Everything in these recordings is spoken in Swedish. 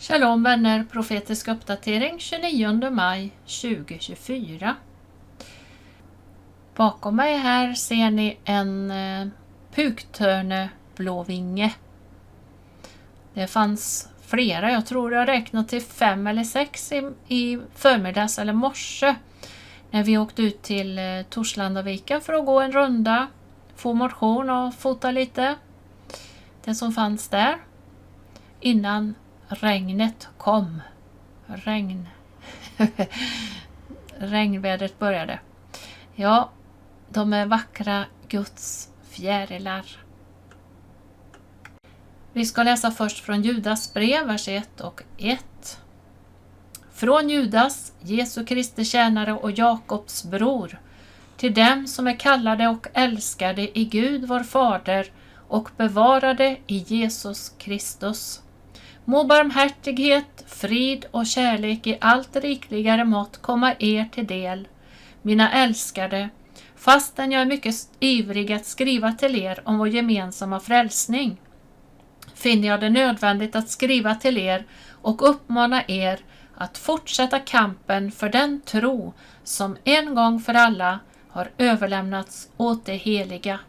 Shalom vänner, profetisk uppdatering 29 maj 2024. Bakom mig här ser ni en puktörneblåvinge. Det fanns flera, jag tror jag räknat till 5 eller 6 i förmiddags eller morse. När vi åkte ut till Torslandaviken för att gå en runda, få motion och fota lite. Det som fanns där innan regnet kom. Regnvädret började. Ja, de är vackra Guds fjärilar. Vi ska läsa först från Judas brev, vers 1 och 1. Från Judas, Jesu Kristi tjänare och Jakobs bror, till dem som är kallade och älskade i Gud vår Fader och bevarade i Jesus Kristus. Må barmhärtighet, frid och kärlek i allt rikligare mått komma er till del, mina älskade, fastän jag är mycket ivrig att skriva till er om vår gemensamma frälsning. Finner jag det nödvändigt att skriva till er och uppmana er att fortsätta kampen för den tro som en gång för alla har överlämnats åt det heliga.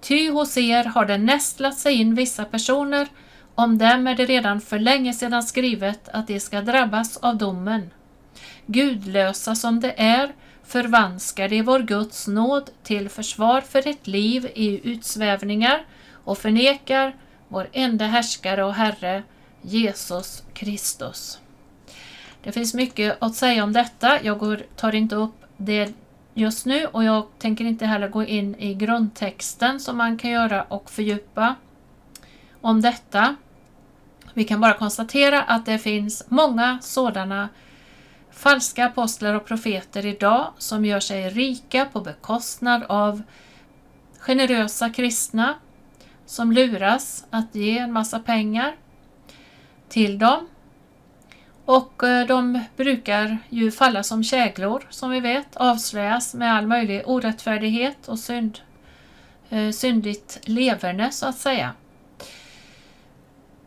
Ty hos er har det nästlat sig in vissa personer. Om dem är det redan för länge sedan skrivet att de ska drabbas av domen. Gudlösa som det är förvanskar de vår Guds nåd till försvar för ett liv i utsvävningar och förnekar vår enda härskare och Herre, Jesus Kristus. Det finns mycket att säga om detta. Jag tar inte upp det just nu och jag tänker inte heller gå in i grundtexten som man kan göra och fördjupa om detta. Vi kan bara konstatera att det finns många sådana falska apostlar och profeter idag som gör sig rika på bekostnad av generösa kristna som luras att ge en massa pengar till dem. Och de brukar ju falla som käglor, som vi vet, avslöjas med all möjlig orättfärdighet och syndigt leverne så att säga.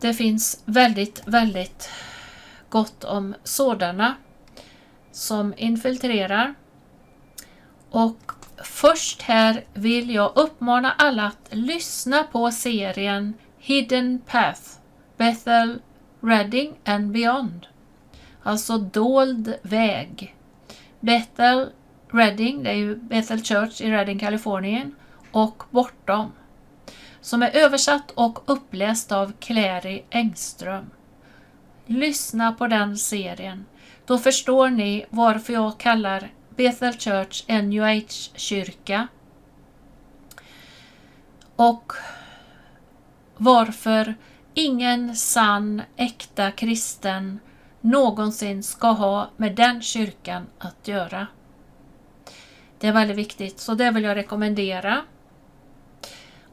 Det finns väldigt gott om sådana som infiltrerar. Och först här vill jag uppmana alla att lyssna på serien Hidden Path, Bethel, Reading and Beyond. Alltså dold väg. Bethel, Reading, det är ju Bethel Church i Reading, Kalifornien, och bortom. Som är översatt och uppläst av Clary Engström. Lyssna på den serien. Då förstår ni varför jag kallar Bethel Church en New Age-kyrka. Och varför ingen sann, äkta kristen någonsin ska ha med den kyrkan att göra. Det är väldigt viktigt, så det vill jag rekommendera.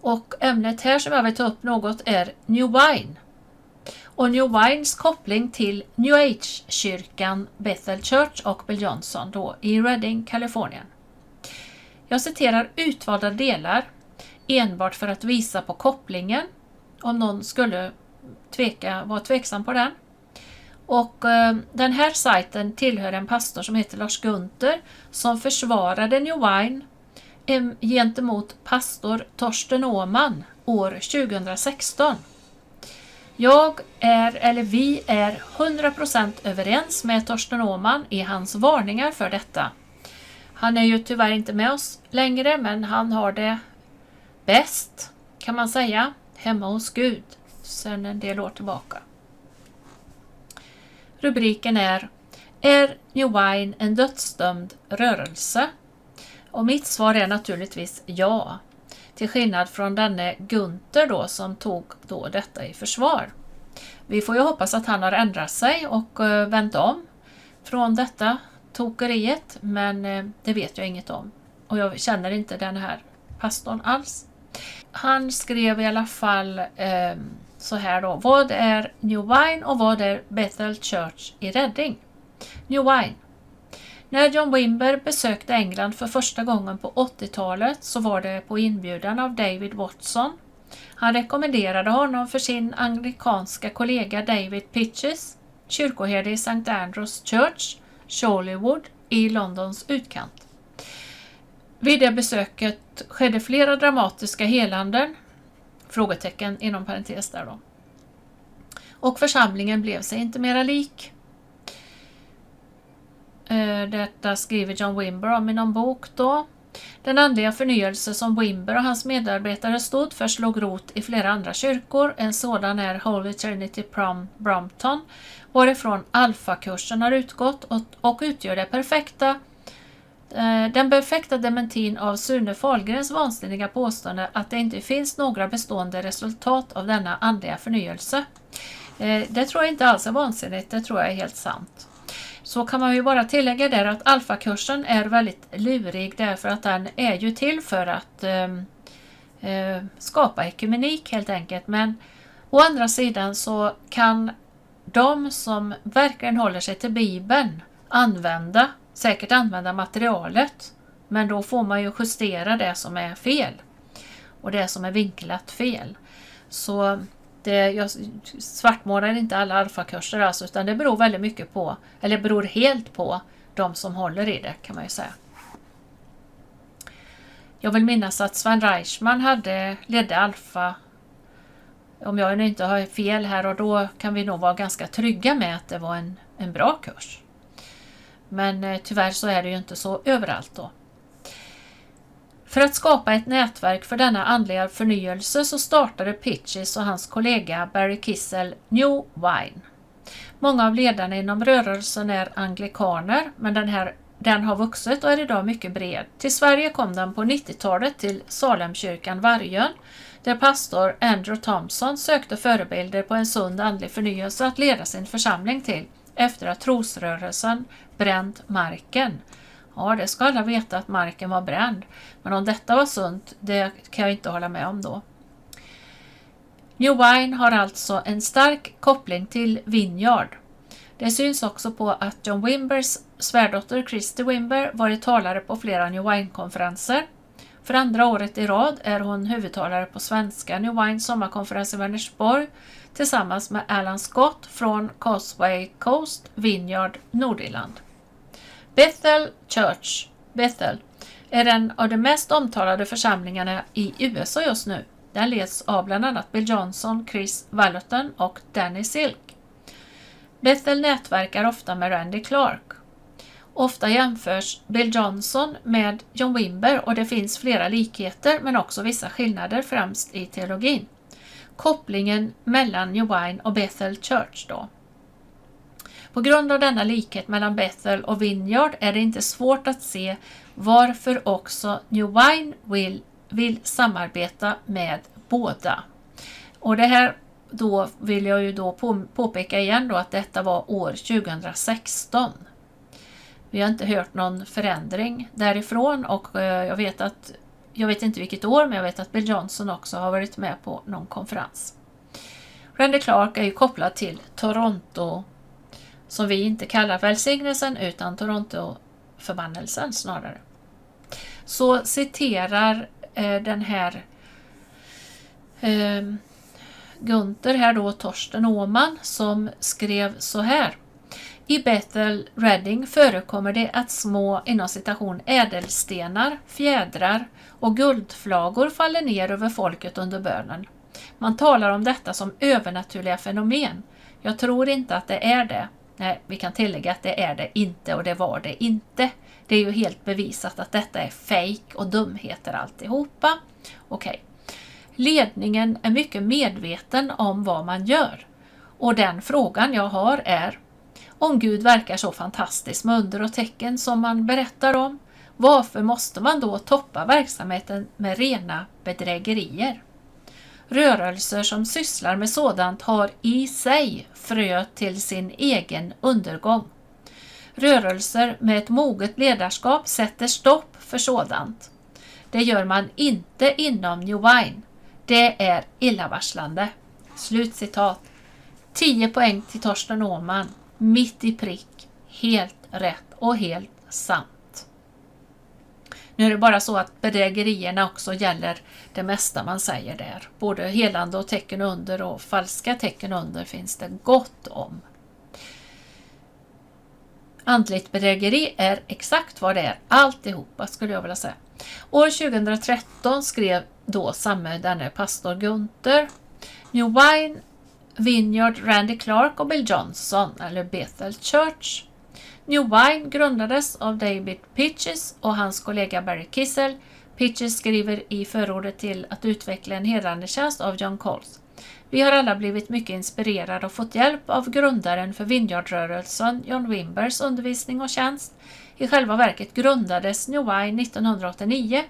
Och ämnet här som jag vill ta upp något är New Wine. Och New Wines koppling till New Age-kyrkan Bethel Church och Bill Johnson då i Redding, Kalifornien. Jag citerar utvalda delar enbart för att visa på kopplingen om någon skulle vara tveksam på den. Och den här sajten tillhör en pastor som heter Lars Gunther som försvarade New Wine gentemot pastor Torsten Åman år 2016. Vi är 100% överens med Torsten Åman i hans varningar för detta. Han är ju tyvärr inte med oss längre, men han har det bäst, kan man säga, hemma hos Gud sedan en del år tillbaka. Rubriken är New Wine en dödsdömd rörelse? Och mitt svar är naturligtvis ja. Till skillnad från denne Gunther då som tog då detta i försvar. Vi får ju hoppas att han har ändrat sig och vänt om från detta tokeriet. Men det vet jag inget om. Och jag känner inte den här pastorn alls. Han skrev i alla fall så här då. Vad är New Wine och vad är Bethel Church i Redding? New Wine. När John Wimber besökte England för första gången på 80-talet så var det på inbjudan av David Watson. Han rekommenderade honom för sin anglikanska kollega David Pitches, kyrkoherde i St. Andrews Church, Sholywood i Londons utkant. Vid det besöket skedde flera dramatiska helanden, frågetecken inom parentes där då. Och församlingen blev sig inte mera lik. Detta skriver John Wimber om i någon bok då. Den andliga förnyelse som Wimber och hans medarbetare stod för slog rot i flera andra kyrkor. En sådan är Holy Trinity Brompton, varifrån alfakursen har utgått och utgör den perfekta dementin av Sune Fahlgrens vansinniga påstående att det inte finns några bestående resultat av denna andliga förnyelse. Det tror jag inte alls är vansinnigt, det tror jag är helt sant. Så kan man ju bara tillägga där att alfakursen är väldigt lurig därför att den är ju till för att skapa ekumenik helt enkelt. Men å andra sidan så kan de som verkligen håller sig till Bibeln säkert använda materialet. Men då får man ju justera det som är fel och det som är vinklat fel. Så jag svartmålar inte alla alfakurser alltså, utan det beror väldigt mycket på, eller beror helt på de som håller i det kan man ju säga. Jag vill minnas att Sven Reichmann ledde alfa, om jag nu inte har fel här, och då kan vi nog vara ganska trygga med att det var en bra kurs. Men tyvärr så är det ju inte så överallt då. För att skapa ett nätverk för denna andliga förnyelse så startade Pitches och hans kollega Barry Kissel New Wine. Många av ledarna inom rörelsen är anglikaner, men den har vuxit och är idag mycket bred. Till Sverige kom den på 90-talet till Salemkyrkan Vargön, där pastor Andrew Thompson sökte förebilder på en sund andlig förnyelse att leda sin församling till efter att trosrörelsen bränt marken. Ja, det ska alla veta att marken var bränd. Men om detta var sunt, det kan jag inte hålla med om då. New Wine har alltså en stark koppling till Vineyard. Det syns också på att John Wimbers svärdotter Christy Wimber varit talare på flera New Wine-konferenser. För andra året i rad är hon huvudtalare på svenska New Wine sommarkonferens i Vänersborg tillsammans med Alan Scott från Causeway Coast Vineyard, Nordirland. Bethel Church, Bethel, är en av de mest omtalade församlingarna i USA just nu. Den leds av bland annat Bill Johnson, Chris Wallerton och Danny Silk. Bethel nätverkar ofta med Randy Clark. Ofta jämförs Bill Johnson med John Wimber och det finns flera likheter men också vissa skillnader främst i teologin. Kopplingen mellan New Wine och Bethel Church då. På grund av denna likhet mellan Bethel och Vineyard är det inte svårt att se varför också New Wine vill samarbeta med båda. Och det här då vill jag ju då påpeka igen då att detta var år 2016. Vi har inte hört någon förändring därifrån och jag vet inte vilket år, men jag vet att Bill Johnson också har varit med på någon konferens. Randy Clark är ju kopplad till Toronto, som vi inte kallar välsignelsen utan Toronto-förbannelsen snarare. Så citerar den här Gunther här då, Torsten Åman, som skrev så här. I Bethel Reading förekommer det att små inom citation ädelstenar, fjädrar och guldflagor faller ner över folket under bönen. Man talar om detta som övernaturliga fenomen. Jag tror inte att det är det. Nej, vi kan tillägga att det är det inte och det var det inte. Det är ju helt bevisat att detta är fake och dumheter alltihopa. Okej. Ledningen är mycket medveten om vad man gör. Och den frågan jag har är: om Gud verkar så fantastisk med under och tecken som man berättar om, varför måste man då toppa verksamheten med rena bedrägerier? Rörelser som sysslar med sådant har i sig frö till sin egen undergång. Rörelser med ett moget ledarskap sätter stopp för sådant. Det gör man inte inom New Wine. Det är illavarslande. Slutcitat. 10 poäng till Torsten Åman. Mitt i prick. Helt rätt och helt sant. Nu är det bara så att bedrägerierna också gäller det mesta man säger där. Både helande och tecken under och falska tecken under finns det gott om. Andligt bedrägeri är exakt vad det är, alltihopa skulle jag vilja säga. År 2013 skrev då denne pastor Gunther: New Wine, Vineyard, Randy Clark och Bill Johnson, eller Bethel Church. New Wine grundades av David Pitches och hans kollega Barry Kissel. Pitches skriver i förordet till Att utveckla en hedrande tjänst av John Coles: Vi har alla blivit mycket inspirerade och fått hjälp av grundaren för Vineyardrörelsen, John Wimbers undervisning och tjänst. I själva verket grundades New Wine 1989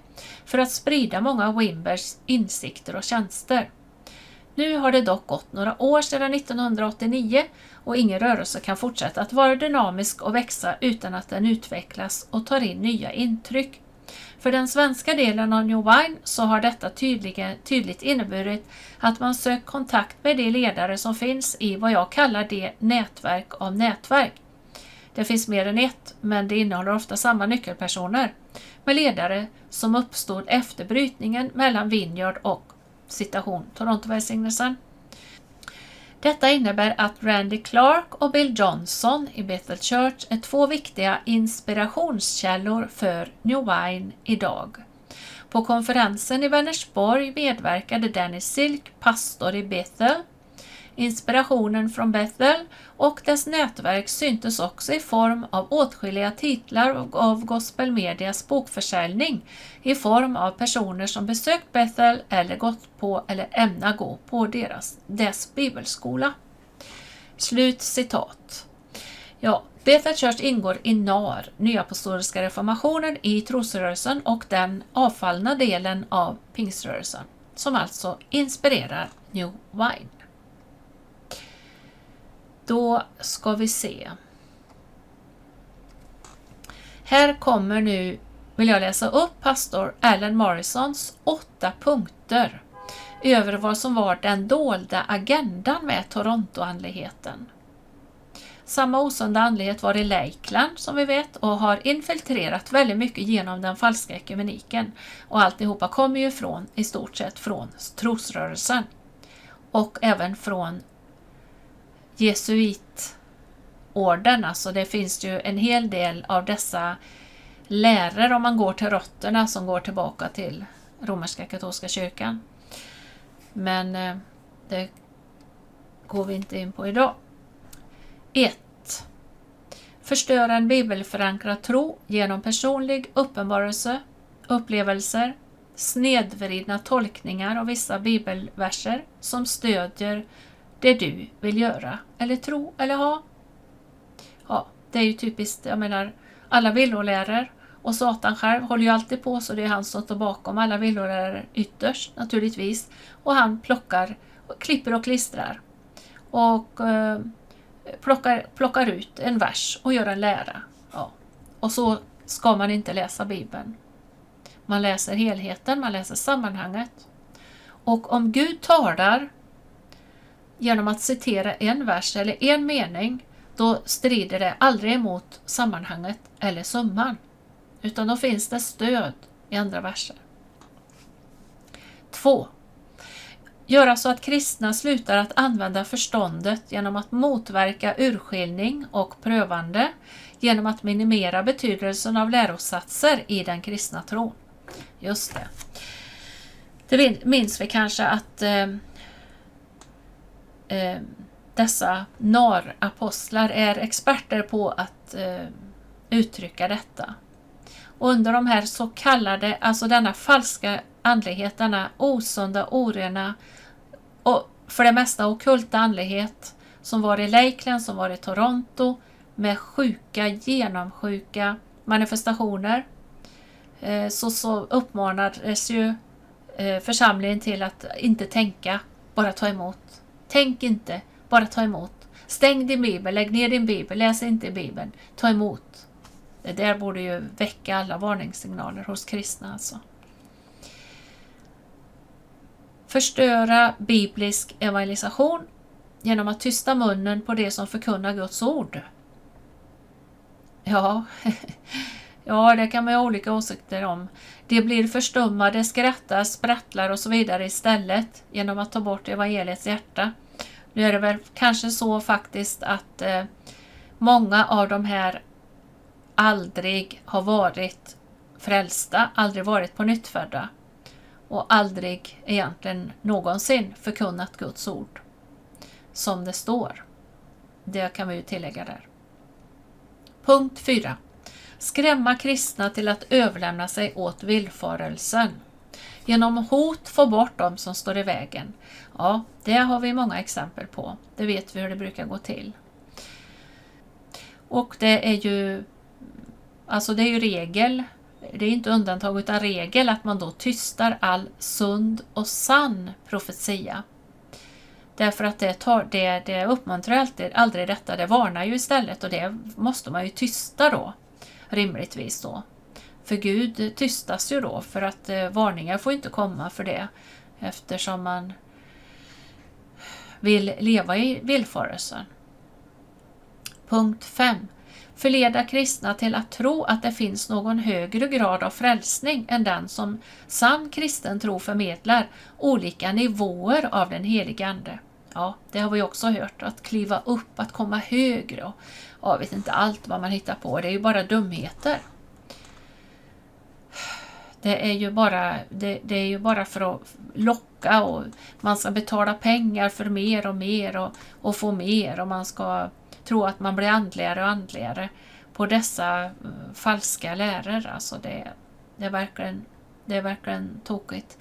för att sprida många av Wimbers insikter och tjänster. Nu har det dock gått några år sedan 1989 och ingen rörelse kan fortsätta att vara dynamisk och växa utan att den utvecklas och tar in nya intryck. För den svenska delen av New Wine så har detta tydligt inneburit att man sökt kontakt med de ledare som finns i vad jag kallar det nätverk av nätverk. Det finns mer än ett, men det innehåller ofta samma nyckelpersoner, med ledare som uppstod efter brytningen mellan Vineyard och Toronto-välsignelsen. Detta innebär att Randy Clark och Bill Johnson i Bethel Church är två viktiga inspirationskällor för New Wine idag. På konferensen i Vänersborg medverkade Danny Silk, pastor i Bethel. Inspirationen från Bethel och dess nätverk syntes också i form av åtskilliga titlar av Gospel Medias bokförsäljning, i form av personer som besökt Bethel eller gått på eller ämnar gå på dess bibelskola. Slut citat. Ja, Bethel Church ingår i NAR, Nya apostoliska reformationen, i trosrörelsen och den avfallna delen av pingströrelsen, som alltså inspirerar New Wine. Då ska vi se. Här kommer nu, vill jag läsa upp pastor Alan Morrisons 8 punkter över vad som var den dolda agendan med Toronto-andligheten. Samma osunda andlighet var i Lakeland som vi vet och har infiltrerat väldigt mycket genom den falska ekumeniken. Och alltihopa kommer ju i stort sett från trosrörelsen och även från jesuitorden. Alltså det finns ju en hel del av dessa läror om man går till rötterna som går tillbaka till romerska katolska kyrkan. Men det går vi inte in på idag. 1. Förstöra en bibelförankrad tro genom personlig uppenbarelse, upplevelser, snedvridna tolkningar av vissa bibelverser som stödjer det du vill göra eller tro eller ha. Ja, det är ju typiskt, jag menar, alla villolärare och Satan själv håller ju alltid på, så det är han som står bakom alla villolärare ytterst naturligtvis, och han klipper och klistrar och plockar ut en vers och gör en lära. Ja. Och så ska man inte läsa Bibeln. Man läser helheten, man läser sammanhanget. Och om Gud talar genom att citera en vers eller en mening, då strider det aldrig emot sammanhanget eller summan, utan då finns det stöd i andra verser. 2. Göra så att kristna slutar att använda förståndet genom att motverka urskiljning och prövande, genom att minimera betydelsen av lärosatser i den kristna tron. Just det. Det minns vi kanske att dessa narapostlar är experter på att uttrycka detta. Och under de här så kallade, alltså denna falska andlighet, denna osunda, orena och för det mesta ockulta andlighet som var i Lakeland, som var i Toronto, med genomsjuka manifestationer, så uppmanades ju församlingen till att inte tänka, bara ta emot. Tänk inte, bara ta emot. Stäng din bibel, lägg ner din bibel, läs inte i bibeln, ta emot. Det där borde ju väcka alla varningssignaler hos kristna alltså. Förstöra biblisk evangelisation genom att tysta munnen på det som förkunnar Guds ord. Ja, Ja, det kan man ha olika åsikter om. De blir förstummade, skrattar, sprattlar och så vidare istället genom att ta bort evangeliets hjärta. Nu är det väl kanske så faktiskt att många av de här aldrig har varit frälsta, aldrig varit på nyttfödda och aldrig egentligen någonsin förkunnat Guds ord som det står. Det kan vi ju tillägga där. Punkt 4. Skrämma kristna till att överlämna sig åt villfarelsen. Genom hot få bort dem som står i vägen. Ja, det har vi många exempel på. Det vet vi hur det brukar gå till. Och det är ju regel, det är inte undantag utan regel att man då tystar all sund och sann profetia. Därför att det uppmuntrar aldrig detta, det varnar ju istället och det måste man ju tysta då, rimligtvis då. För Gud tystas ju då för att varningar får inte komma för det eftersom man vill leva i villfarelsen. Punkt 5. Förleda kristna till att tro att det finns någon högre grad av frälsning än den som sann kristen tro förmedlar, olika nivåer av den helige ande. Ja, det har vi också hört, att kliva upp, att komma högre och jag vet inte allt vad man hittar på, det är ju bara dumheter. Det är ju bara för att locka och man ska betala pengar för mer och mer och få mer och man ska tro att man blir andligare och andligare på dessa falska läror. Alltså det är verkligen tokigt.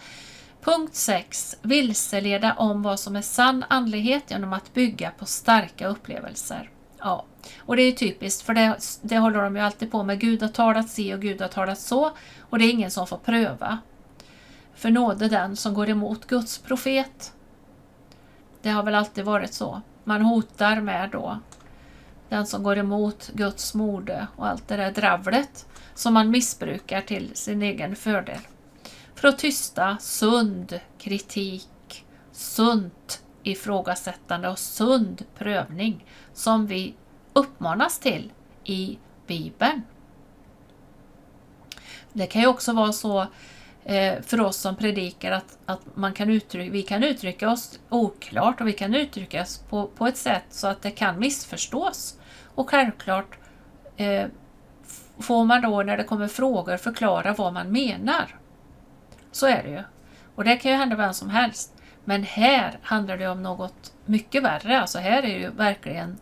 Punkt 6. Vilseleda om vad som är sann andlighet genom att bygga på starka upplevelser. Ja, och det är typiskt för det håller de ju alltid på med. Gud har talat si och Gud har talat så och det är ingen som får pröva. För nåde den som går emot Guds profet. Det har väl alltid varit så. Man hotar med då den som går emot Guds mode och allt det där dravlet som man missbrukar till sin egen fördel. För att tysta sund kritik, sunt ifrågasättande och sund prövning som vi uppmanas till i Bibeln. Det kan ju också vara så för oss som predikar att vi kan uttrycka oss oklart och vi kan uttrycka oss på ett sätt så att det kan missförstås. Och självklart får man då när det kommer frågor förklara vad man menar. Så är det ju. Och det kan ju hända vem som helst. Men här handlar det om något mycket värre. Alltså här är det ju verkligen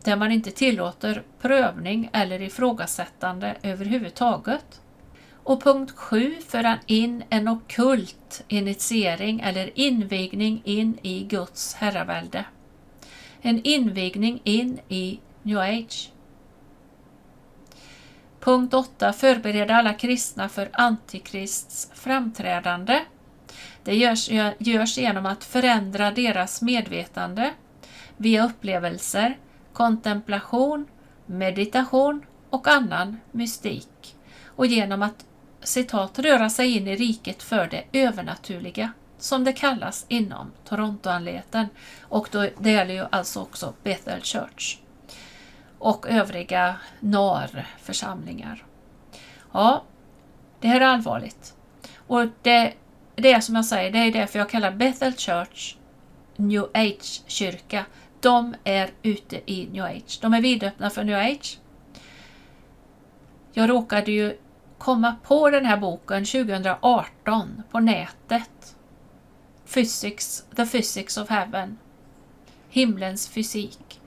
där man inte tillåter prövning eller ifrågasättande överhuvudtaget. Och punkt 7 föra in en ockult initiering eller invigning in i Guds herravälde. En invigning in i New Age. Punkt 8. Förbereda alla kristna för antikrists framträdande. Det görs genom att förändra deras medvetande via upplevelser, kontemplation, meditation och annan mystik. Och genom att citat röra sig in i riket för det övernaturliga som det kallas inom Torontoanleten. Och det gäller ju alltså också Bethel Church och övriga NAR-församlingar. Ja, det här är allvarligt. Och det är som jag säger, det är därför jag kallar Bethel Church New Age-kyrka. De är ute i New Age. De är vidöppna för New Age. Jag råkade ju komma på den här boken 2018 på nätet. The Physics of Heaven. Himlens fysik.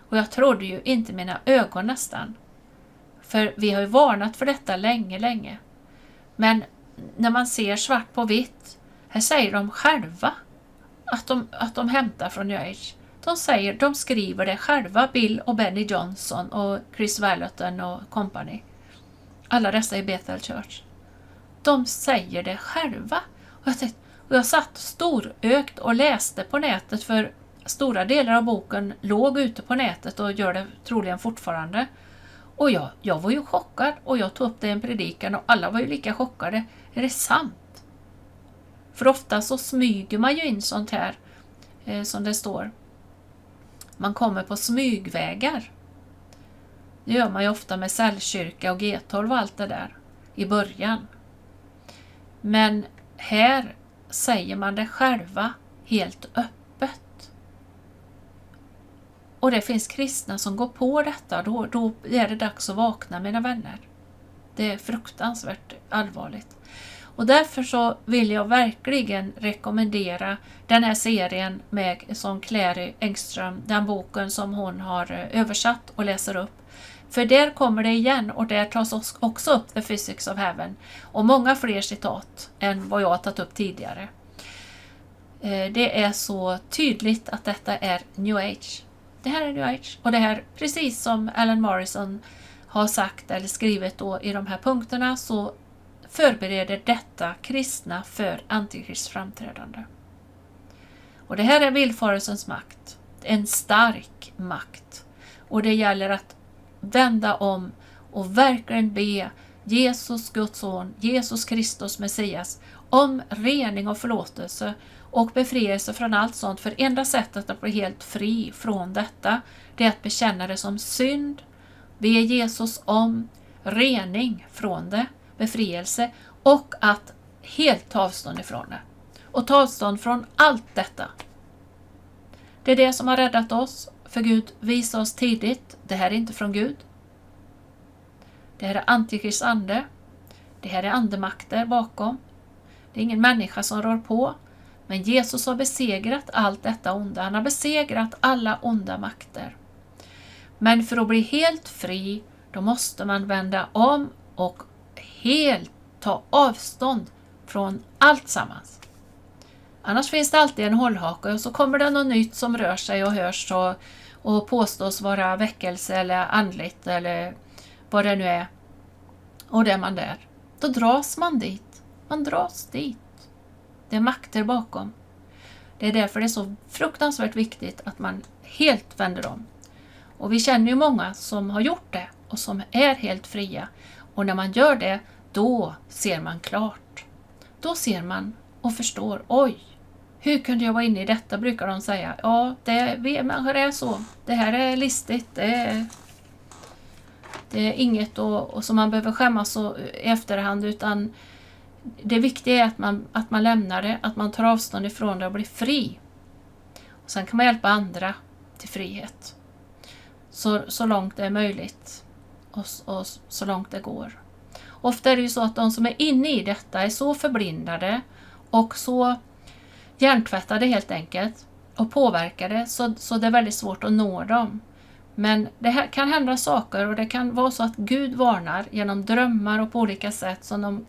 Och jag trodde ju inte mina ögon nästan. För vi har ju varnat för detta länge. Men när man ser svart på vitt, här säger de själva att de hämtar från New Age. De skriver det själva, Bill och Benny Johnson och Chris Wallerton och company. Alla dessa i Bethel Church. De säger det själva. Och jag satt storögt och läste på nätet för stora delar av boken låg ute på nätet och gör det troligen fortfarande. Och jag var ju chockad och jag tog upp det i en predikan och alla var ju lika chockade. Är det sant? För ofta så smyger man ju in sånt här som det står. Man kommer på smygvägar. Det gör man ju ofta med cellkyrka och G12 och allt det där i början. Men här säger man det själva helt öppet. Och det finns kristna som går på detta. Då är det dags att vakna, mina vänner. Det är fruktansvärt allvarligt. Och därför så vill jag verkligen rekommendera den här serien som Clary Engström, den boken som hon har översatt och läser upp. För där kommer det igen, och där tas också upp The Physics of Heaven och många fler citat än vad jag har tagit upp tidigare. Det är så tydligt att detta är New Age. Det här är New Age, och det här, precis som Alan Morrison har sagt eller skrivit då i de här punkterna, så förbereder detta kristna för antikrists framträdande. Och det här är villfarelsens makt. En stark makt. Och det gäller att vända om och verkligen be Jesus, Guds son, Jesus Kristus, Messias, om rening och förlåtelse och befrielse från allt sånt. För enda sättet att bli helt fri från detta, det är att bekänna det som synd, be Jesus om rening från det, befrielse, och att helt ta avstånd ifrån det. Och ta avstånd från allt detta. Det är det som har räddat oss. För Gud visar oss tidigt, det här är inte från Gud. Det här är antikrists ande. Det här är andemakter bakom. Det är ingen människa som rör på. Men Jesus har besegrat allt detta onda. Han har besegrat alla onda makter. Men för att bli helt fri, då måste man vända om och helt ta avstånd från allt sammans. Annars finns det alltid en hållhake, och så kommer det något nytt som rör sig och hörs och påstås vara väckelse eller andligt eller vad det nu är. Och det är man där. Då dras man dit. Man dras dit. Det är makter bakom. Det är därför det är så fruktansvärt viktigt att man helt vänder om. Och vi känner ju många som har gjort det och som är helt fria. Och när man gör det, då ser man klart. Då ser man och förstår, oj, hur kunde jag vara inne i detta, brukar de säga. Ja, vi människor är så. Det här är listigt. Det är inget som man behöver skämmas så i efterhand, utan det viktiga är att man lämnar det, att man tar avstånd ifrån det och blir fri. Och sen kan man hjälpa andra till frihet. Så långt det är möjligt och så långt det går. Ofta är det ju så att de som är inne i detta är så förblindade och så hjärntvättade helt enkelt och påverkade, så det är väldigt svårt att nå dem. Men det här kan hända saker, och det kan vara så att Gud varnar genom drömmar och på olika sätt som de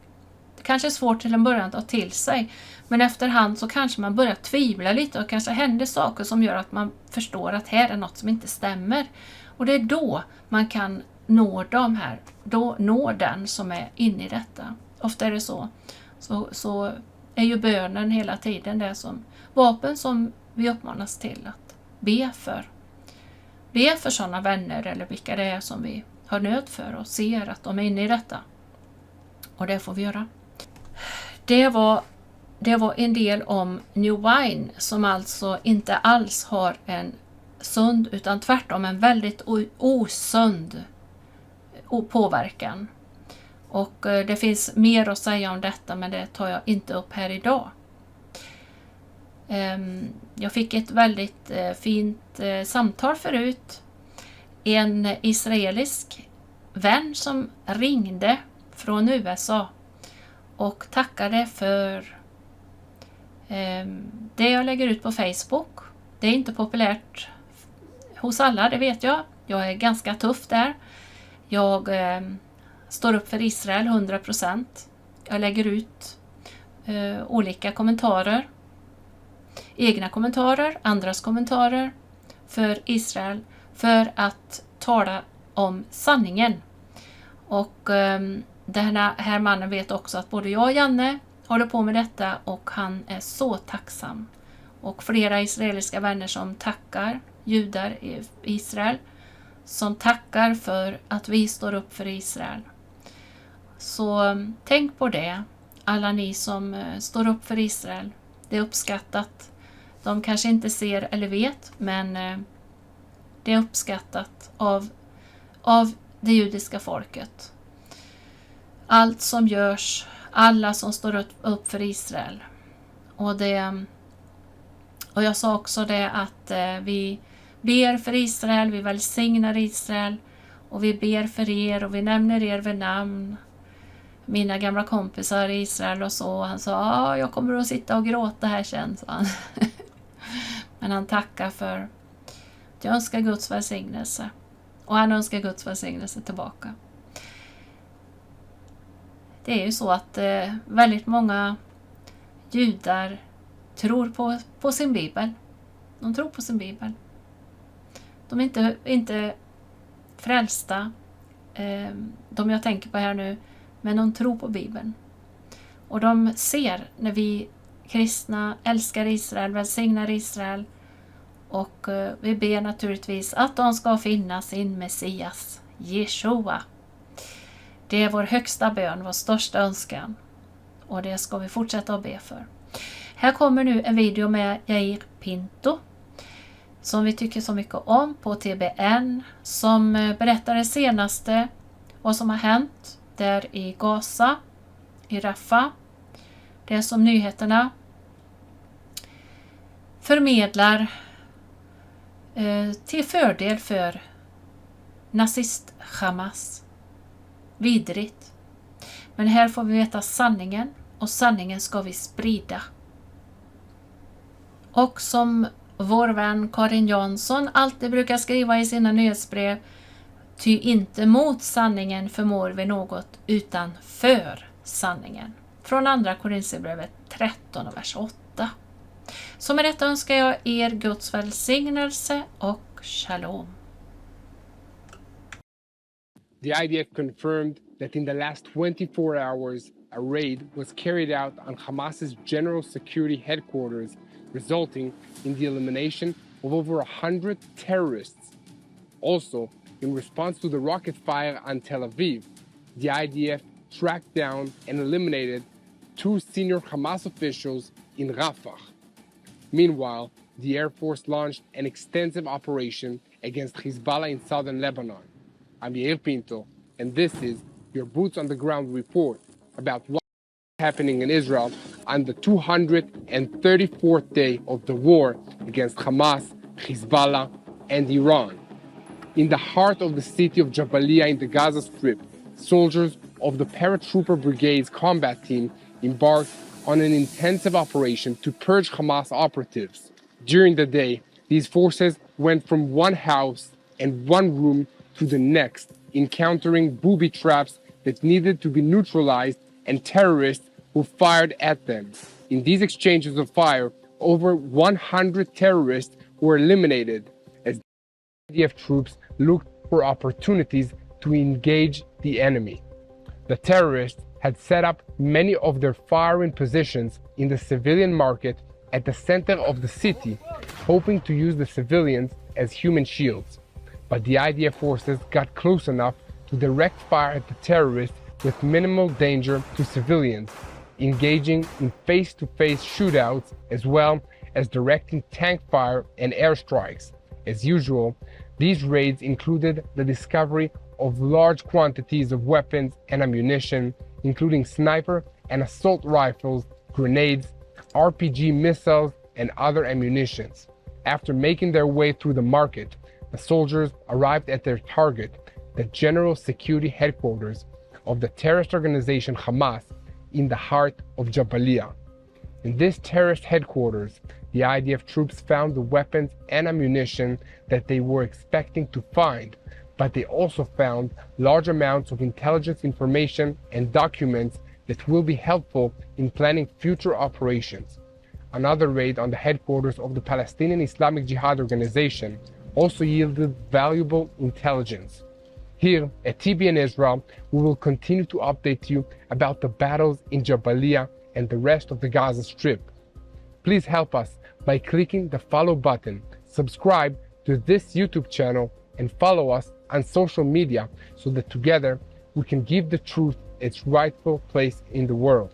kanske är svårt till en början att ta till sig. Men efterhand så kanske man börjar tvivla lite, och kanske händer saker som gör att man förstår att här är något som inte stämmer. Och det är då man kan nå dem här. Då når den som är inne i detta. Ofta är det så. Så är ju bönen hela tiden det som vapen som vi uppmanas till att be för. Be för sådana vänner eller vilka det är som vi har nöd för och ser att de är inne i detta. Och det får vi göra. Det var en del om New Wine, som alltså inte alls har en sund utan tvärtom en väldigt osund påverkan. Och det finns mer att säga om detta, men det tar jag inte upp här idag. Jag fick ett väldigt fint samtal förut. En israelisk vän som ringde från USA och tackade för det jag lägger ut på Facebook. Det är inte populärt hos alla, det vet jag. Jag är ganska tuff där. Jag står upp för Israel 100%. Jag lägger ut olika kommentarer. Egna kommentarer, andras kommentarer för Israel, för att tala om sanningen. Och den här mannen vet också att både jag och Janne håller på med detta, och han är så tacksam. Och flera israeliska vänner som tackar, judar i Israel, som tackar för att vi står upp för Israel. Så tänk på det, alla ni som står upp för Israel. Det är uppskattat. De kanske inte ser eller vet, men det är uppskattat av det judiska folket. Allt som görs, alla som står upp för Israel. Och jag sa också det att vi ber för Israel, vi välsignar Israel och vi ber för er och vi nämner er vid namn. Mina gamla kompisar i Israel och så. Han sa, jag kommer att sitta och gråta här sen, sa han. Men han tackar för att jag önskar Guds välsignelse. Och han önskar Guds välsignelse tillbaka. Det är ju så att väldigt många judar tror på sin bibel. De tror på sin bibel. De är inte frälsta, de jag tänker på här nu, men de tror på Bibeln. Och de ser när vi kristna älskar Israel, välsignar Israel. Och vi ber naturligtvis att de ska finna sin Messias, Jeshua. Det är vår högsta bön, vår största önskan. Och det ska vi fortsätta att be för. Här kommer nu en video med Jair Pinto, som vi tycker så mycket om, på TBN, som berättar det senaste, vad som har hänt där i Gaza, i Rafah. Det är som nyheterna förmedlar till fördel för nazist Hamas. Vidrigt. Men här får vi veta sanningen, och sanningen ska vi sprida. Och som vår vän Karin Jansson alltid brukar skriva i sina nyhetsbrev, ty inte mot sanningen förmår vi något, utan för sanningen. Från andra Korinthierbrevet 13 och vers 8. Så med detta önskar jag er Guds välsignelse och shalom. The IDF confirmed that in the last 24 hours, a raid was carried out on Hamas's General Security Headquarters, resulting in the elimination of over 100 terrorists. Also, in response to the rocket fire on Tel Aviv, the IDF tracked down and eliminated 2 senior Hamas officials in Rafah. Meanwhile, the Air Force launched an extensive operation against Hezbollah in southern Lebanon. I'm Yair Pinto, and this is your Boots on the Ground report about what's happening in Israel on the 234th day of the war against Hamas, Hezbollah, and Iran. In the heart of the city of Jabalia in the Gaza Strip, soldiers of the Paratrooper Brigade's combat team embarked on an intensive operation to purge Hamas operatives. During the day, these forces went from one house and one room to the next, encountering booby traps that needed to be neutralized and terrorists who fired at them. In these exchanges of fire, over 100 terrorists were eliminated as IDF troops looked for opportunities to engage the enemy. The terrorists had set up many of their firing positions in the civilian market at the center of the city, hoping to use the civilians as human shields. But the IDF forces got close enough to direct fire at the terrorists with minimal danger to civilians, engaging in face-to-face shootouts as well as directing tank fire and airstrikes. As usual, these raids included the discovery of large quantities of weapons and ammunition, including sniper and assault rifles, grenades, RPG missiles, and other ammunitions. After making their way through the market, the soldiers arrived at their target, the General Security Headquarters of the terrorist organization Hamas in the heart of Jabalia. In this terrorist headquarters, the IDF troops found the weapons and ammunition that they were expecting to find, but they also found large amounts of intelligence information and documents that will be helpful in planning future operations. Another raid on the headquarters of the Palestinian Islamic Jihad organization also yielded valuable intelligence. Here at TBN Israel, we will continue to update you about the battles in Jabalia and the rest of the Gaza Strip. Please help us by clicking the follow button, subscribe to this YouTube channel, and follow us on social media so that together we can give the truth its rightful place in the world.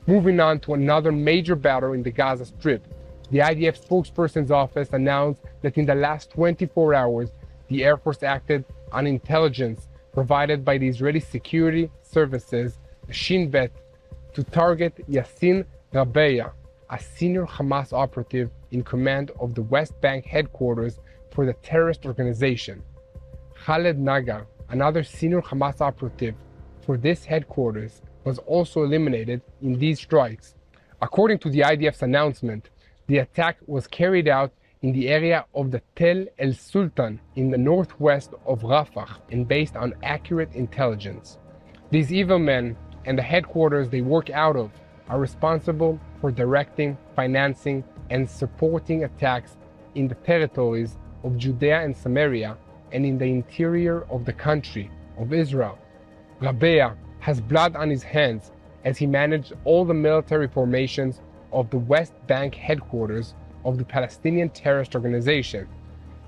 Moving on to another major battle in the Gaza Strip, the IDF spokesperson's office announced that in the last 24 hours, the Air Force acted on intelligence provided by the Israeli security services, the Shin Bet, to target Yassin Rabeya, a senior Hamas operative in command of the West Bank headquarters for the terrorist organization. Khaled Nagar, another senior Hamas operative for this headquarters, was also eliminated in these strikes. According to the IDF's announcement, the attack was carried out in the area of the Tel El Sultan in the northwest of Rafah and based on accurate intelligence. These evil men and the headquarters they work out of are responsible for directing, financing, and supporting attacks in the territories of Judea and Samaria and in the interior of the country of Israel. Rabeya has blood on his hands as he managed all the military formations of the West Bank headquarters of the Palestinian terrorist organization.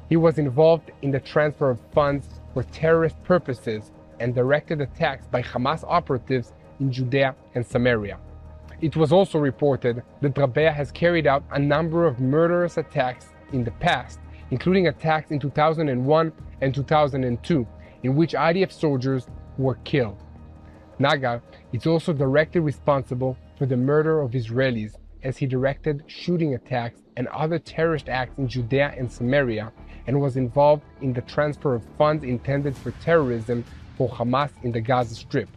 He was involved in the transfer of funds for terrorist purposes and directed attacks by Hamas operatives in Judea and Samaria. It was also reported that Rabeya has carried out a number of murderous attacks in the past, including attacks in 2001 and 2002, in which IDF soldiers were killed. Nagar is also directly responsible for the murder of Israelis, as he directed shooting attacks and other terrorist acts in Judea and Samaria, and was involved in the transfer of funds intended for terrorism for Hamas in the Gaza Strip.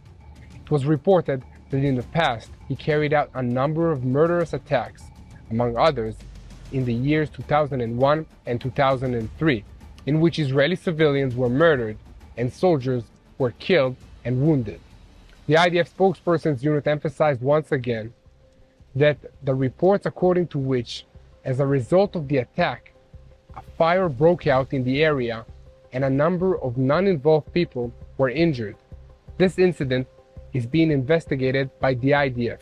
It was reported that in the past he carried out a number of murderous attacks, among others, in the years 2001 and 2003, in which Israeli civilians were murdered and soldiers were killed and wounded. The IDF spokesperson's unit emphasized once again that the reports according to which, as a result of the attack, a fire broke out in the area and a number of non-involved people were injured. This incident is being investigated by the IDF.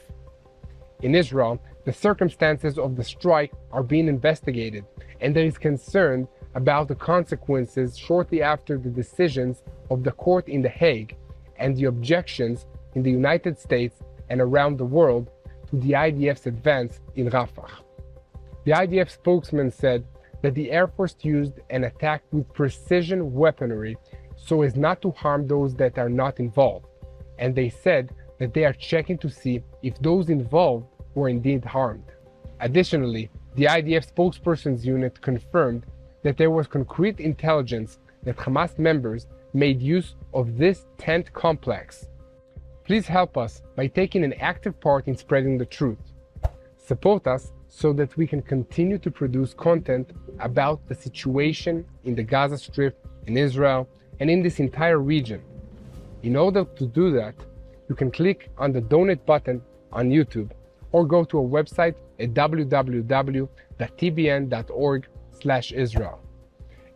In Israel, the circumstances of the strike are being investigated, and there is concern about the consequences shortly after the decisions of the court in The Hague and the objections in the United States and around the world to the IDF's advance in Rafah. The IDF spokesman said that the Air Force used an attack with precision weaponry so as not to harm those that are not involved, and they said that they are checking to see if those involved were indeed harmed. Additionally, the IDF spokesperson's unit confirmed that there was concrete intelligence that Hamas members made use of this tent complex. Please help us by taking an active part in spreading the truth. Support us so that we can continue to produce content about the situation in the Gaza Strip, in Israel, and in this entire region. In order to do that, you can click on the donate button on YouTube or go to our website at www.tbn.org/Israel.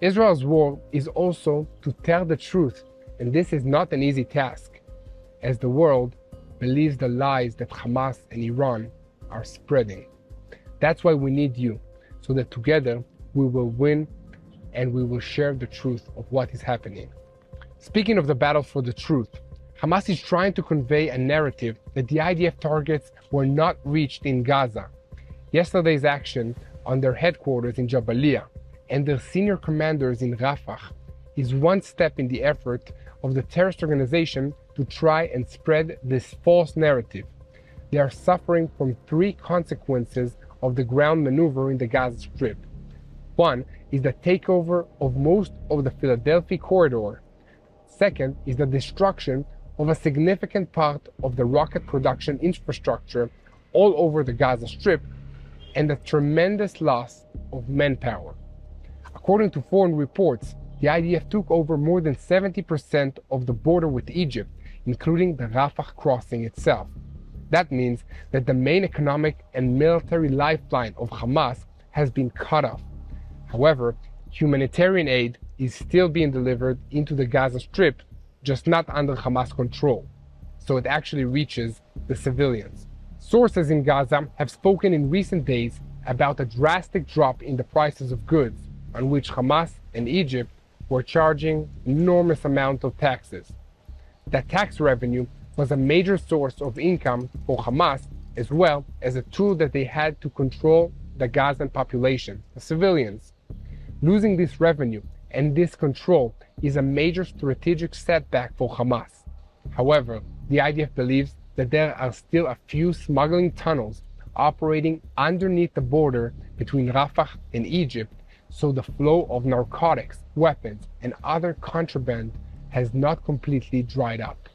Israel's war is also to tell the truth, and this is not an easy task, as the world believes the lies that Hamas and Iran are spreading. That's why we need you, so that together we will win and we will share the truth of what is happening. Speaking of the battle for the truth, Hamas is trying to convey a narrative that the IDF targets were not reached in Gaza. Yesterday's action on their headquarters in Jabalia and their senior commanders in Rafah is one step in the effort of the terrorist organization to try and spread this false narrative. They are suffering from three consequences of the ground maneuver in the Gaza Strip. One is the takeover of most of the Philadelphia corridor. Second is the destruction of a significant part of the rocket production infrastructure all over the Gaza Strip, and the tremendous loss of manpower. According to foreign reports, the IDF took over more than 70% of the border with Egypt, including the Rafah crossing itself. That means that the main economic and military lifeline of Hamas has been cut off. However, humanitarian aid is still being delivered into the Gaza Strip, just not under Hamas control, so it actually reaches the civilians. Sources in Gaza have spoken in recent days about a drastic drop in the prices of goods, on which Hamas and Egypt were charging enormous amounts of taxes. That tax revenue was a major source of income for Hamas, as well as a tool that they had to control the Gazan population, the civilians. Losing this revenue and this control is a major strategic setback for Hamas. However, the IDF believes that there are still a few smuggling tunnels operating underneath the border between Rafah and Egypt, so the flow of narcotics, weapons, and other contraband has not completely dried up.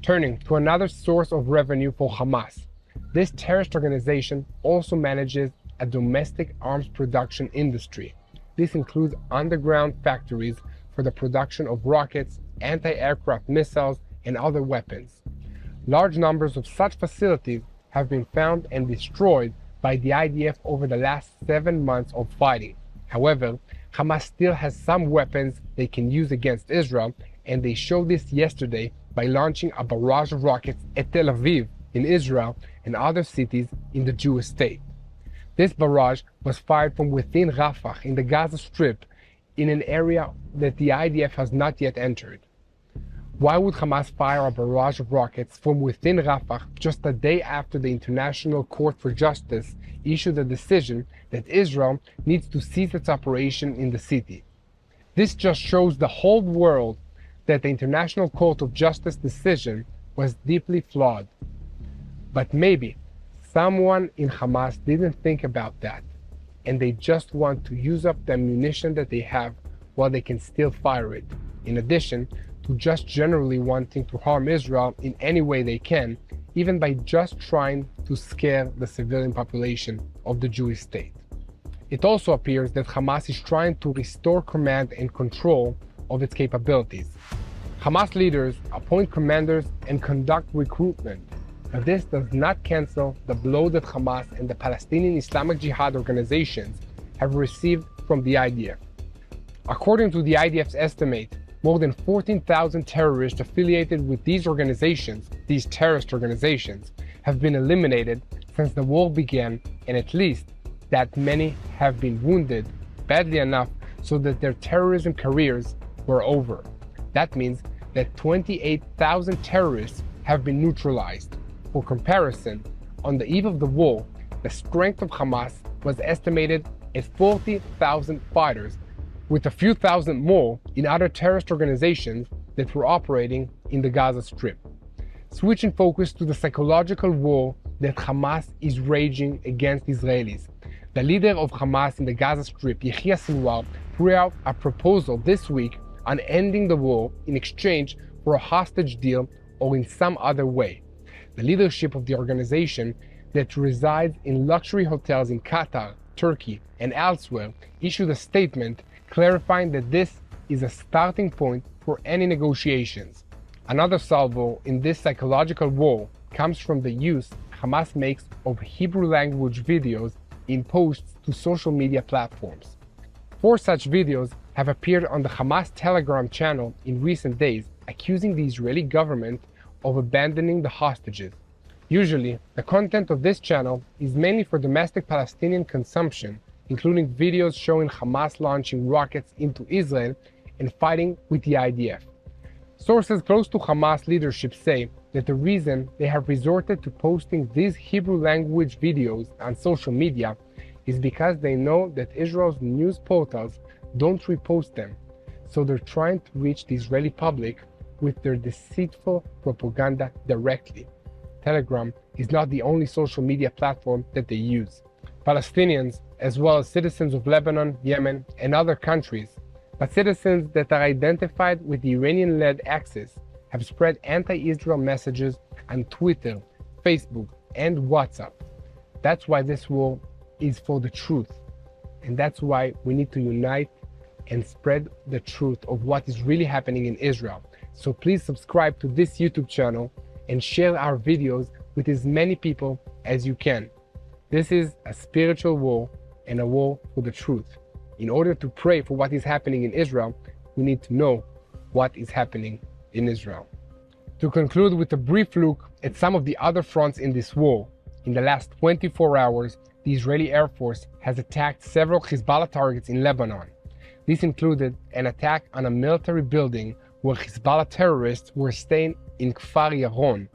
Turning to another source of revenue for Hamas, this terrorist organization also manages a domestic arms production industry. This includes underground factories for the production of rockets, anti-aircraft missiles, and other weapons. Large numbers of such facilities have been found and destroyed by the IDF over the last 7 months of fighting. However, Hamas still has some weapons they can use against Israel, and they showed this yesterday by launching a barrage of rockets at Tel Aviv in Israel and other cities in the Jewish state. This barrage was fired from within Rafah in the Gaza Strip, in an area that the IDF has not yet entered. Why would Hamas fire a barrage of rockets from within Rafah just a day after the International Court for Justice issued a decision that Israel needs to cease its operation in the city? This just shows the whole world that the International Court of Justice decision was deeply flawed. But maybe someone in Hamas didn't think about that, and they just want to use up the ammunition that they have while they can still fire it, in addition to just generally wanting to harm Israel in any way they can, even by just trying to scare the civilian population of the Jewish state. It also appears that Hamas is trying to restore command and control of its capabilities. Hamas leaders appoint commanders and conduct recruitment, but this does not cancel the blow that Hamas and the Palestinian Islamic Jihad organizations have received from the IDF. According to the IDF's estimate, more than 14,000 terrorists affiliated with these terrorist organizations, have been eliminated since the war began, and at least that many have been wounded badly enough so that their terrorism careers were over. That means that 28,000 terrorists have been neutralized. For comparison, on the eve of the war, the strength of Hamas was estimated at 40,000 fighters, with a few thousand more in other terrorist organizations that were operating in the Gaza Strip. Switching focus to the psychological war that Hamas is raging against Israelis. The leader of Hamas in the Gaza Strip, Yahya Sinwar, put out a proposal this week on ending the war in exchange for a hostage deal or in some other way. The leadership of the organization, that resides in luxury hotels in Qatar, Turkey, and elsewhere, issued a statement clarifying that this is a starting point for any negotiations. Another salvo in this psychological war comes from the use Hamas makes of Hebrew language videos in posts to social media platforms. 4 such videos have appeared on the Hamas Telegram channel in recent days, accusing the Israeli government of abandoning the hostages. Usually, the content of this channel is mainly for domestic Palestinian consumption, including videos showing Hamas launching rockets into Israel and fighting with the IDF. Sources close to Hamas leadership say that the reason they have resorted to posting these Hebrew language videos on social media is because they know that Israel's news portals don't repost them, so they're trying to reach the Israeli public with their deceitful propaganda directly. Telegram is not the only social media platform that they use. Palestinians, as well as citizens of Lebanon, Yemen, and other countries, but citizens that are identified with the Iranian-led Axis, have spread anti-Israel messages on Twitter, Facebook, and WhatsApp. That's why this war is for the truth, and that's why we need to unite and spread the truth of what is really happening in Israel. So please subscribe to this YouTube channel and share our videos with as many people as you can. This is a spiritual war and a war for the truth. In order to pray for what is happening in Israel, we need to know what is happening in Israel. To conclude with a brief look at some of the other fronts in this war, in the last 24 hours, the Israeli Air Force has attacked several Hezbollah targets in Lebanon. This included an attack on a military building where Hezbollah terrorists were staying in Kfar Yaron,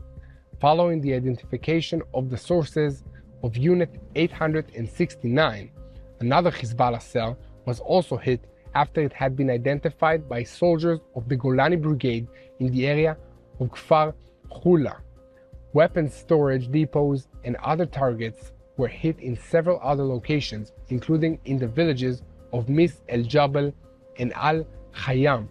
following the identification of the sources of Unit 869. Another Hezbollah cell was also hit after it had been identified by soldiers of the Golani Brigade in the area of Kfar Hula. Weapons storage depots and other targets were hit in several other locations, including in the villages of Mis El Jabal and Al Khayyam.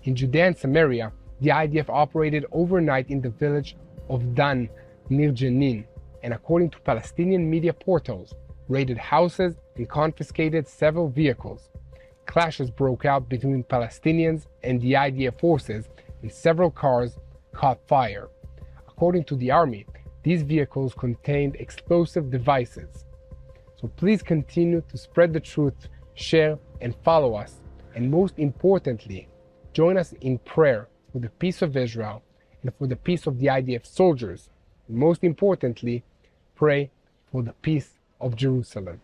In Judea and Samaria, the IDF operated overnight in the village of Dan near Jenin, and according to Palestinian media portals, raided houses and confiscated several vehicles. Clashes broke out between Palestinians and the IDF forces, and several cars caught fire. According to the army, these vehicles contained explosive devices. So please continue to spread the truth, share, and follow us. And most importantly, join us in prayer for the peace of Israel and for the peace of the IDF soldiers. And most importantly, pray for the peace of Jerusalem.